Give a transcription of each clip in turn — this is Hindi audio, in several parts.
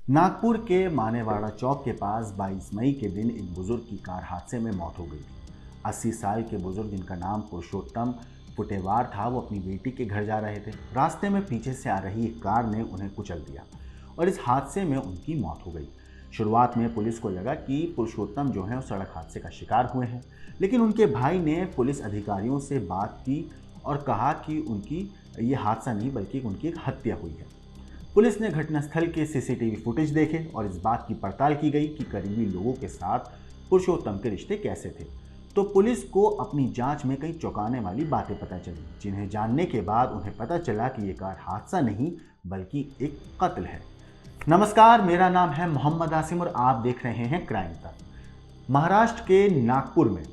नागपुर के मानेवाड़ा चौक के पास 22 मई के दिन एक बुजुर्ग की कार हादसे में मौत हो गई थी। 80 साल के बुजुर्ग, जिनका नाम पुरुषोत्तम पुटेवार था, वो अपनी बेटी के घर जा रहे थे। रास्ते में पीछे से आ रही एक कार ने उन्हें कुचल दिया और इस हादसे में उनकी मौत हो गई। शुरुआत में पुलिस को लगा कि पुरुषोत्तम जो है वो सड़क हादसे का शिकार हुए हैं, लेकिन उनके भाई ने पुलिस अधिकारियों से बात की और कहा कि उनकी ये हादसा नहीं बल्कि उनकी एक हत्या हुई है। पुलिस ने घटनास्थल के सीसीटीवी फुटेज देखे और इस बात की पड़ताल की गई कि करीबी लोगों के साथ पुरुषोत्तम के रिश्ते कैसे थे। तो पुलिस को अपनी जांच में कई चौंकाने वाली बातें पता चली, जिन्हें जानने के बाद उन्हें पता चला कि ये कार हादसा नहीं बल्कि एक कत्ल है। नमस्कार, मेरा नाम है मोहम्मद आसिम और आप देख रहे हैं क्राइम तक। महाराष्ट्र के नागपुर में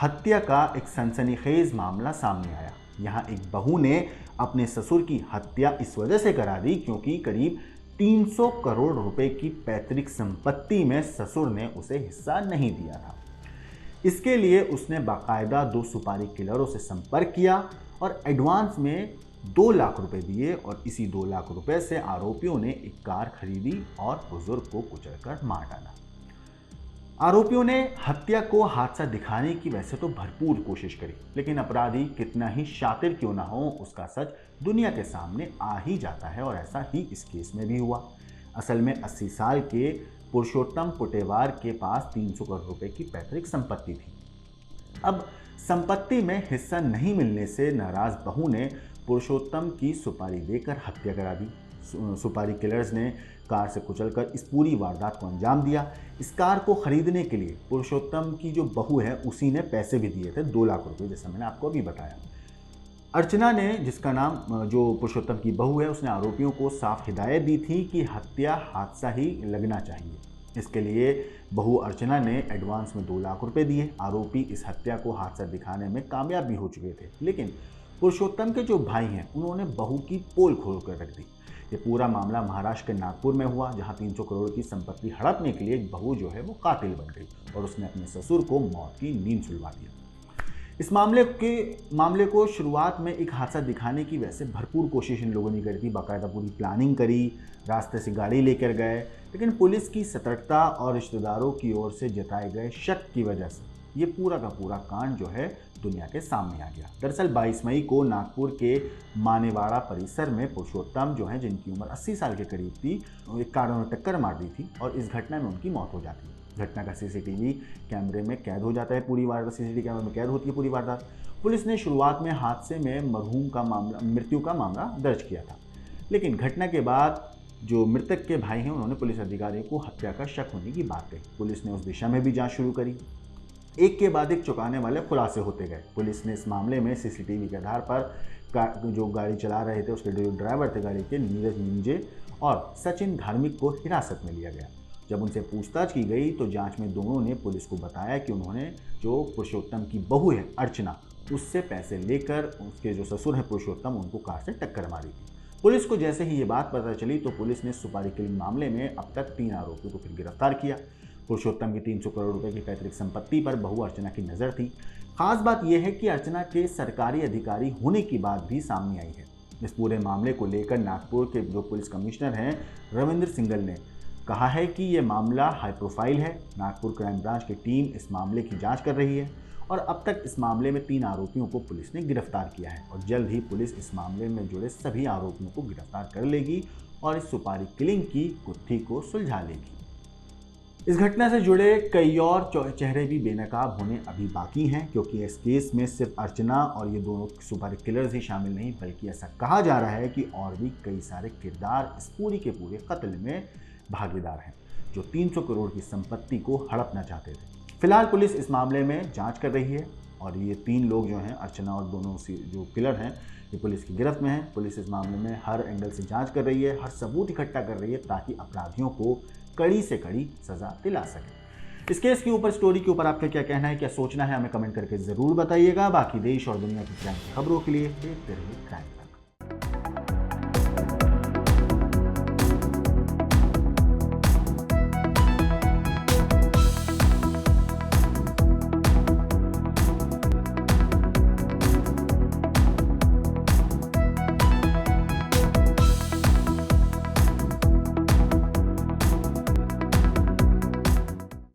हत्या का एक सनसनीखेज मामला सामने आया। यहाँ एक बहू ने अपने ससुर की हत्या इस वजह से करा दी क्योंकि करीब 300 करोड़ रुपए की पैतृक संपत्ति में ससुर ने उसे हिस्सा नहीं दिया था। इसके लिए उसने बाकायदा 2 सुपारी किलरों से संपर्क किया और एडवांस में 2 लाख रुपए दिए और इसी 2 लाख रुपए से आरोपियों ने एक कार खरीदी और बुजुर्ग को कुचलकर मार डाला। आरोपियों ने हत्या को हादसा दिखाने की वैसे तो भरपूर कोशिश करी, लेकिन अपराधी कितना ही शातिर क्यों ना हो, उसका सच दुनिया के सामने आ ही जाता है और ऐसा ही इस केस में भी हुआ। असल में 80 साल के पुरुषोत्तम पुटेवार के पास 300 करोड़ रुपए की पैतृक संपत्ति थी। अब संपत्ति में हिस्सा नहीं मिलने से नाराज बहू ने पुरुषोत्तम की सुपारी देकर हत्या करा दी। सुपारी किलर्स ने कार से कुचलकर इस पूरी वारदात को अंजाम दिया। इस कार को खरीदने के लिए पुरुषोत्तम की जो बहू है उसी ने पैसे भी दिए थे, 2 लाख रुपए, जैसा मैंने आपको अभी बताया। अर्चना ने, जिसका नाम जो पुरुषोत्तम की बहू है, उसने आरोपियों को साफ हिदायत दी थी कि हत्या हादसा ही लगना चाहिए। इसके लिए बहू अर्चना ने एडवांस में 2 लाख रुपए दिए। आरोपी इस हत्या को हादसा दिखाने में कामयाब भी हो चुके थे, लेकिन पुरुषोत्तम के जो भाई हैं उन्होंने बहू की पोल खोल कर रख दी। ये पूरा मामला महाराष्ट्र के नागपुर में हुआ, जहां 300 करोड़ की संपत्ति हड़पने के लिए एक बहू जो है वो कातिल बन गई और उसने अपने ससुर को मौत की नींद सुलवा दिया। इस मामले को शुरुआत में एक हादसा दिखाने की वैसे भरपूर कोशिश इन लोगों ने करी थी। बाकायदा पूरी प्लानिंग करी, रास्ते से गाड़ी लेकर गए, लेकिन पुलिस की सतर्कता और रिश्तेदारों की ओर से जताए गए शक की वजह से ये पूरा का पूरा कांड जो है दुनिया के सामने आ गया। दरअसल 22 मई को नागपुर के मानेवाड़ा परिसर में पुरुषोत्तम जो है, जिनकी उम्र 80 साल के करीब थी, एक कार ने टक्कर मार दी थी और इस घटना में उनकी मौत हो जाती है। घटना का सीसीटीवी कैमरे में कैद हो जाता है, पूरी वारदात सीसीटीवी कैमरे में कैद होती है पूरी वारदात। पुलिस ने शुरुआत में हादसे में मृत्यु का मामला दर्ज किया था, लेकिन घटना के बाद जो मृतक के भाई हैं उन्होंने पुलिस अधिकारियों को हत्या का शक होने की बात कही। पुलिस ने उस दिशा में भी जांच शुरू करी। एक के बाद एक चौंकाने वाले खुलासे होते गए। पुलिस ने इस मामले में सीसीटीवी के आधार पर जो गाड़ी चला रहे थे, उसके जो ड्राइवर थे गाड़ी के, नीरज मिंजे और सचिन धार्मिक को हिरासत में लिया गया। जब उनसे पूछताछ की गई तो जांच में दोनों ने पुलिस को बताया कि उन्होंने जो पुरुषोत्तम की बहू है अर्चना, उससे पैसे लेकर उसके जो ससुर है पुरुषोत्तम, उनको कार से टक्कर मारी थी। पुलिस को जैसे ही ये बात पता चली तो पुलिस ने सुपारी किलिंग मामले में अब तक 3 आरोपियों को फिर गिरफ्तार किया। पुरुषोत्तम की 300 करोड़ रुपए की पैतृक संपत्ति पर बहू अर्चना की नज़र थी। खास बात यह है कि अर्चना के सरकारी अधिकारी होने की बात भी सामने आई है। इस पूरे मामले को लेकर नागपुर के जो पुलिस कमिश्नर हैं रविंद्र सिंगल ने कहा है कि यह मामला हाई प्रोफाइल है। नागपुर क्राइम ब्रांच की टीम इस मामले की जांच कर रही है और अब तक इस मामले में 3 आरोपियों को पुलिस ने गिरफ्तार किया है और जल्द ही पुलिस इस मामले में जुड़े सभी आरोपियों को गिरफ्तार कर लेगी और इस सुपारी किलिंग की गुत्थी को सुलझा लेगी। इस घटना से जुड़े कई और चेहरे भी बेनकाब होने अभी बाकी हैं, क्योंकि इस केस में सिर्फ अर्चना और ये दोनों सुपारी किलर्स ही शामिल नहीं, बल्कि ऐसा कहा जा रहा है कि और भी कई सारे किरदार इस पूरी के पूरे कत्ल में भागीदार हैं, जो 300 करोड़ की संपत्ति को हड़पना चाहते थे। फिलहाल पुलिस इस मामले में जांच कर रही है और ये 3 लोग जो हैं, अर्चना और दोनों जो किलर हैं, ये पुलिस की गिरफ्त में हैं। पुलिस इस मामले में हर एंगल से जांच कर रही है, हर सबूत इकट्ठा कर रही है ताकि अपराधियों को कड़ी से कड़ी सजा दिला सके। इस केस के ऊपर, स्टोरी के ऊपर आपका क्या कहना है, क्या सोचना है, हमें कमेंट करके ज़रूर बताइएगा। बाकी देश और दुनिया की क्राइम की खबरों के लिए देखते रहिए क्राइम।